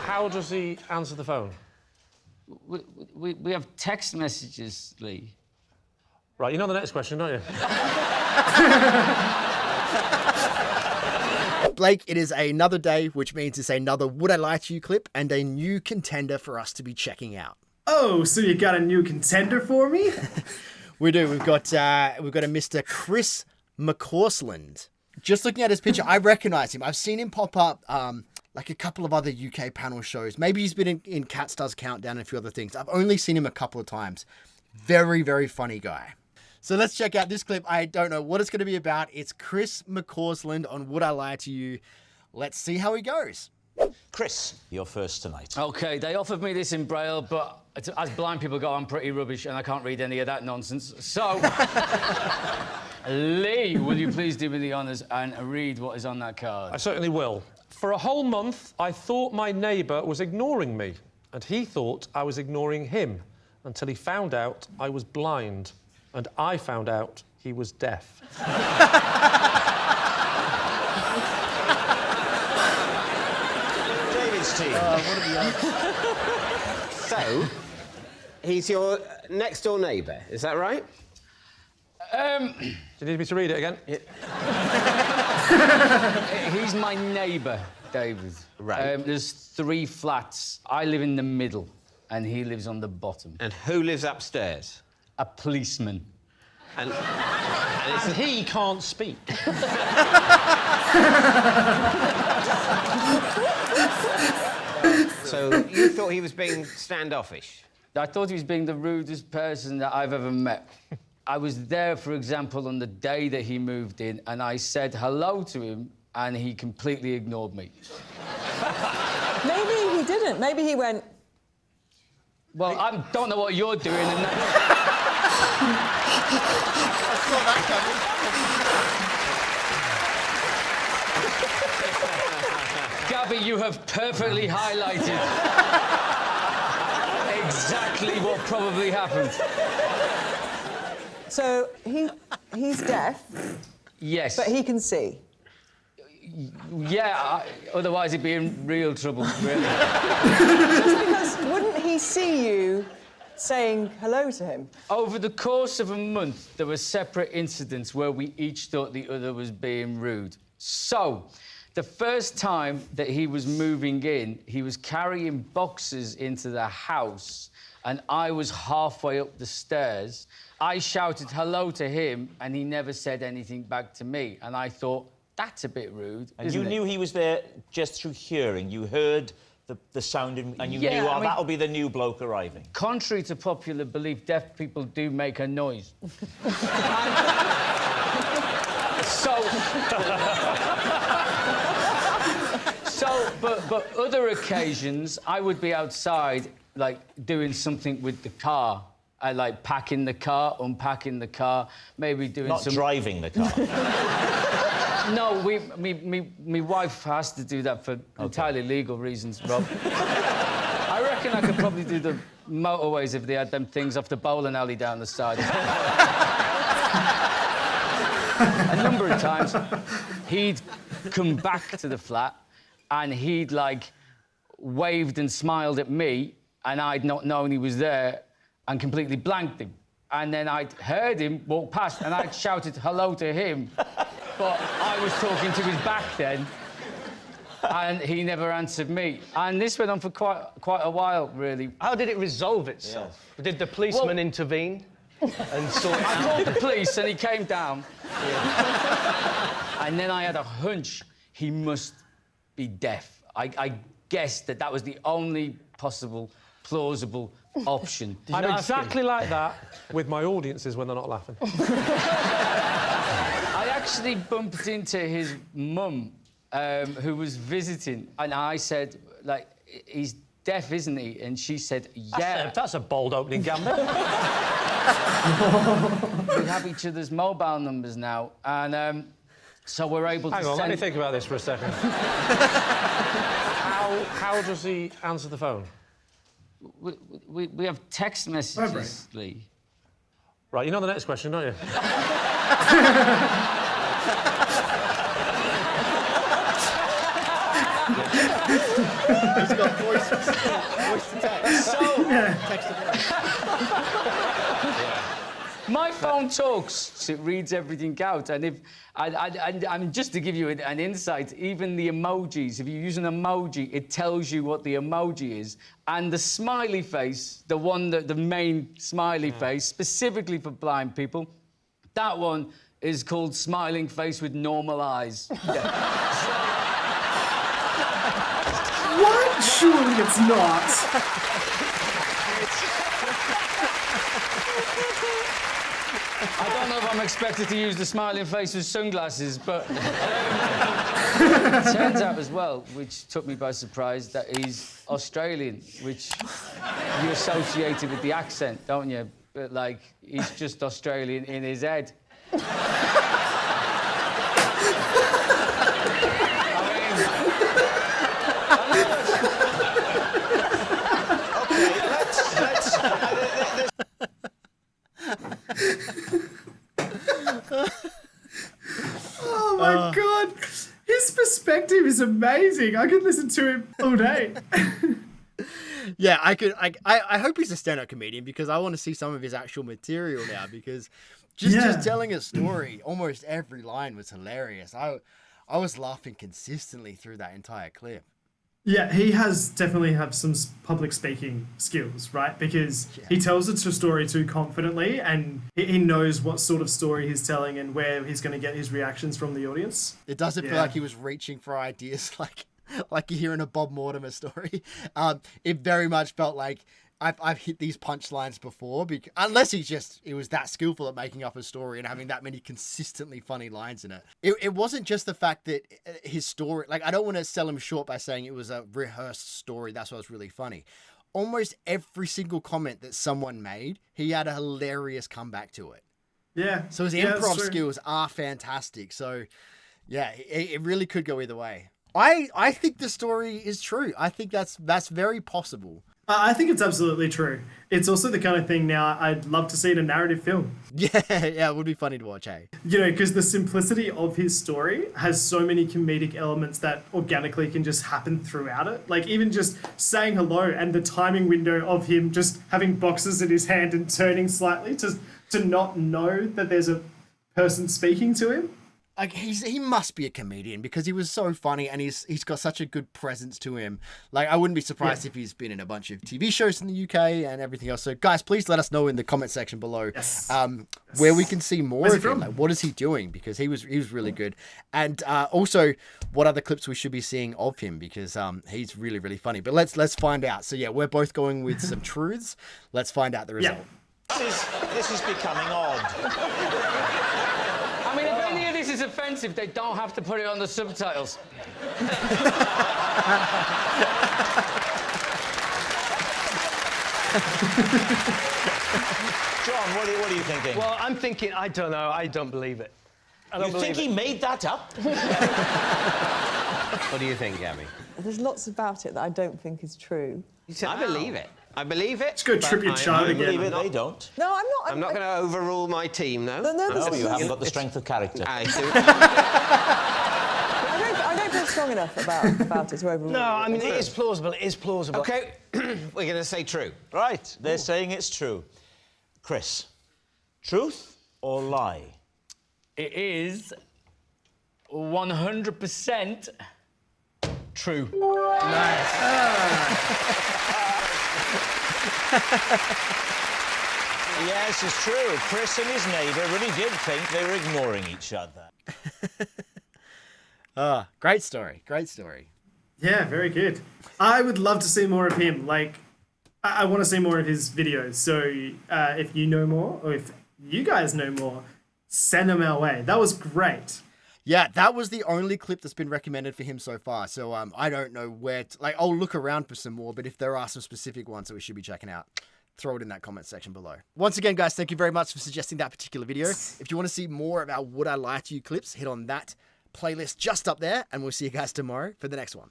How does he answer the phone? We have text messages, Lee. Right, you know the next question, don't you? Blake, it is another day, which means it's another Would I Lie to You clip and a new contender for us to be checking out. Oh, so you got a new contender for me? We do. We've got a Mr. Chris McCausland. Just looking at his picture, I recognise him. I've seen him pop up like a couple of other UK panel shows. Maybe he's been in Cat Stars Countdown and a few other things. I've only seen him a couple of times. Very, very funny guy. So let's check out this clip. I don't know what it's going to be about. It's Chris McCausland on Would I Lie to You. Let's see how he goes. Chris, you're first tonight. OK, they offered me this in Braille, but as blind people go, I'm pretty rubbish and I can't read any of that nonsense. So, Lee, will you please do me the honours and read what is on that card? I certainly will. For a whole month, I thought my neighbour was ignoring me, and he thought I was ignoring him, until he found out I was blind, and I found out he was deaf. David's team. So, he's your next-door neighbour, is that right? Do you need me to read it again? Yeah. He's my neighbour, David. Right. There's 3 flats. I live in the middle, and he lives on the bottom. And who lives upstairs? A policeman. And he can't speak. So you thought he was being standoffish? I thought he was being the rudest person that I've ever met. I was there, for example, on the day that he moved in, and I said hello to him, and he completely ignored me. Maybe he didn't. Maybe he went... Well, I don't know what you're doing, and that... I saw that Gabby, you have perfectly highlighted exactly what probably happened. So he's deaf, Yes. but he can see. Yeah, otherwise he'd be in real trouble, really. Just because wouldn't he see you saying hello to him? Over the course of a month, there were separate incidents where we each thought the other was being rude. So, the first time that he was moving in, he was carrying boxes into the house, and I was halfway up the stairs. I shouted hello to him, and he never said anything back to me. And I thought, that's a bit rude, And isn't you it? knew he was there just through hearing. You heard the sound and you Yeah, knew, I mean- that'll be the new bloke arriving. Contrary to popular belief, deaf people do make a noise. But other occasions, I would be outside, like, doing something with the car. I like packing the car, unpacking the car, maybe doing Not driving the car. No, me wife has to do that for entirely legal reasons, Rob. I reckon I could probably do the motorways if they had them things off the bowling alley down the side. A number of times, he'd come back to the flat and he'd, like, waved and smiled at me and I'd not known he was there and completely blanked him. And then I'd heard him walk past and I'd shouted hello to him, but I was talking to his back then and he never answered me. And this went on for quite a while, really. How did it resolve itself? Did the policeman intervene and sort it I out? called the police and he came down. And then I had a hunch he must be deaf. I guessed that was the only possible, plausible option. I'm exactly like that with my audiences when they're not laughing. I actually bumped into his mum, who was visiting, and I said, like, he's deaf, isn't he? And she said, yeah. That's a bold opening gambit. We have each other's mobile numbers now, and so we're able to Hang on, send... let me think about this for a second. How does he answer the phone? We have text messages, Lee. Right, you know the next question, don't you? He's got voice to text. Text to voice. My phone talks. It reads everything out. And if I mean, just to give you an insight, even the emojis, if you use an emoji, it tells you what the emoji is. And the smiley face, the one that the main smiley face, specifically for blind people, that one is called smiling face with normal eyes. What? Surely it's not. I don't know if I'm expected to use the smiling face with sunglasses, but it turns out as well, which took me by surprise, that he's Australian, which you associated with the accent, don't you? But, like, he's just Australian in his head. Oh my god, his perspective is amazing. I could listen to him all day. Yeah, I hope he's a stand-up comedian because I want to see some of his actual material now because just telling a story, almost every line was hilarious. I was laughing consistently through that entire clip. Yeah, he has definitely have some public speaking skills, right? Because he tells it to story too confidently and he knows what sort of story he's telling and where he's going to get his reactions from the audience. It doesn't feel like he was reaching for ideas like you hear in a Bob Mortimer story. It very much felt like I've hit these punchlines before, unless he was that skillful at making up a story and having that many consistently funny lines in it. It wasn't just the fact that his story, like, I don't want to sell him short by saying it was a rehearsed story. That's why it was really funny. Almost every single comment that someone made, he had a hilarious comeback to it. Yeah. So his improv skills are fantastic. So yeah, it really could go either way. I think the story is true. I think that's very possible. I think it's absolutely true. It's also the kind of thing now I'd love to see in a narrative film. Yeah, it would be funny to watch, hey? You know, because the simplicity of his story has so many comedic elements that organically can just happen throughout it. Like even just saying hello and the timing window of him just having boxes in his hand and turning slightly to not know that there's a person speaking to him. Like he must be a comedian because he was so funny and he's got such a good presence to him. Like I wouldn't be surprised if he's been in a bunch of TV shows in the UK and everything else. So guys, please let us know in the comment section below where we can see more of him. Like what is he doing? Because he was really good. And also what other clips we should be seeing of him because he's really, really funny. But let's find out. So yeah, we're both going with some truths. Let's find out the result. This is becoming odd. I mean, if any of this is offensive, they don't have to put it on the subtitles. John, what are you thinking? Well, I'm thinking, I don't know, I don't believe it. You think he made that up? What do you think, Gabby? There's lots about it that I don't think is true. I believe it. I believe it. Let's go trip your child again. Believe it, they don't. No, I'm not. I'm not going to overrule my team, though. No, you haven't got the strength of character. I do. I don't feel strong enough about it to overrule. No, I mean, it is plausible. It is plausible. OK, we're going to say true. Right, they're saying it's true. Chris, truth or lie? It is 100% true. Yes, it's true. Chris and his neighbour really did think they were ignoring each other. Great story. Great story. Yeah, very good. I would love to see more of him. Like, I want to see more of his videos. So if you know more, or if you guys know more, send them our way. That was great. Yeah, that was the only clip that's been recommended for him so far. So I don't know where to, I'll look around for some more, but if there are some specific ones that we should be checking out, throw it in that comment section below. Once again, guys, thank you very much for suggesting that particular video. If you want to see more of our Would I Lie to You clips, hit on that playlist just up there, and we'll see you guys tomorrow for the next one.